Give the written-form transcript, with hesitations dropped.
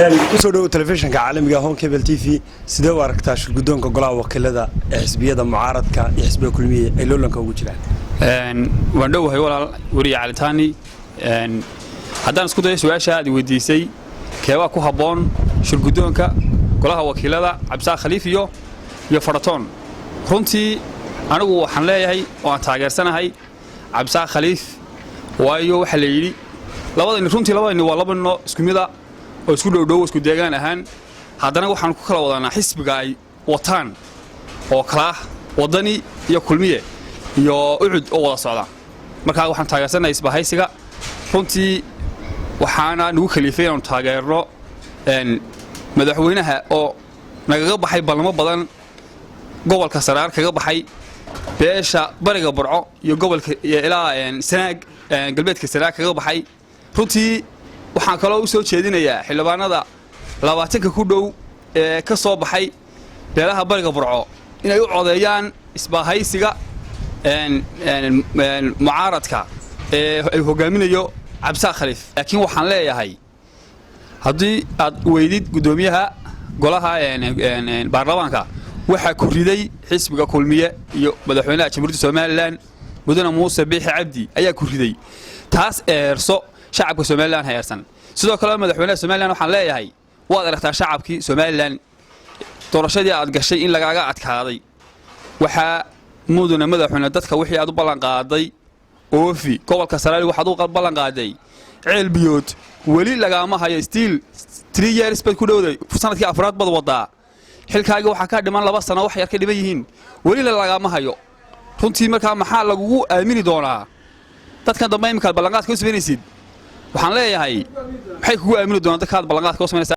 kusoo dhaw telefishinka caalamiga Home Cable TV sidee u aragtaa shirgudoonka golaha wakiilada ee xisbiyada mucaaradka iyo xisbiga kulmiye ay loolanka ugu jiraan waan dhowahay walaal wariye Calitani haddaan isku dayo su'aasha aad weydiisay keeba ku haboon shirgudoonka golaha wakiilada Cabdi Khaliif iyo Faraton runtii anigu waxaan leeyahay oo aan taageersanahay Cabdi Khaliif waayo waxa la yiri runtii labadani waa laba noo isku mid ah oo isku dhow isku deegaan ahaan haddana waxaan ku kala wadanaa xisbiga ay wataan oo kala wadani iyo kulmiye iyo ucud oo wada socda marka waxaan taageersanahay isbahaysiga runtii waxaana nagu kaliifay inaan taageerno madaxweynaha oo nagaga baxay balmo badan gobolka Saraar kaga baxay beesha bariga Burco iyo gobolka ilaa Sanaag galbeedka Sanaag kaga baxay runtii waxaan kala u soo jeedinayaa xildhibaanada 20 ku dhow ee ka soo baxay beelaha bariga Burco inay u codeeyaan isbahaysiga mucaaradka ee ay hogaaminayo Cabdi Khaliif laakiin waxaan leeyahay haddii aad weydid gudoomiyaha golaha baarlamaanka waxa ku riday xisbiga kulmiye iyo madaxweynaha jamhuuriyadda Soomaaliland mudane Muuse Biixi Cabdi ayaa ku riday taas eerso shacabka Soomaaliland hayarsan sidoo kale madaxweynaha Soomaaliland waxaan leeyahay waad aragtaa shacabkii Soomaaliland doorashadii aad gashay in lagaaga adkaaday waxa mudane madaxweynaha dadka wixii aad u ballan qaaday oofi gobolka Saraar waxaad u ballan qaaday ceel biyood wali lagaama hayo still 3 years bad ku dhawday sanadkii afraad bad wadaa xilkaaga waxa ka dhiman 2 sano wax yar ka dhiman yihiin wali lagaama hayo runtii markaa maxaa lagu aamini doonaa dadkan dambe imika ballan qaad ka soo sameynaysid waxaan leeyahay maxay kugu aamini doontaa dadka ballan qaad ka soo sameynaysaa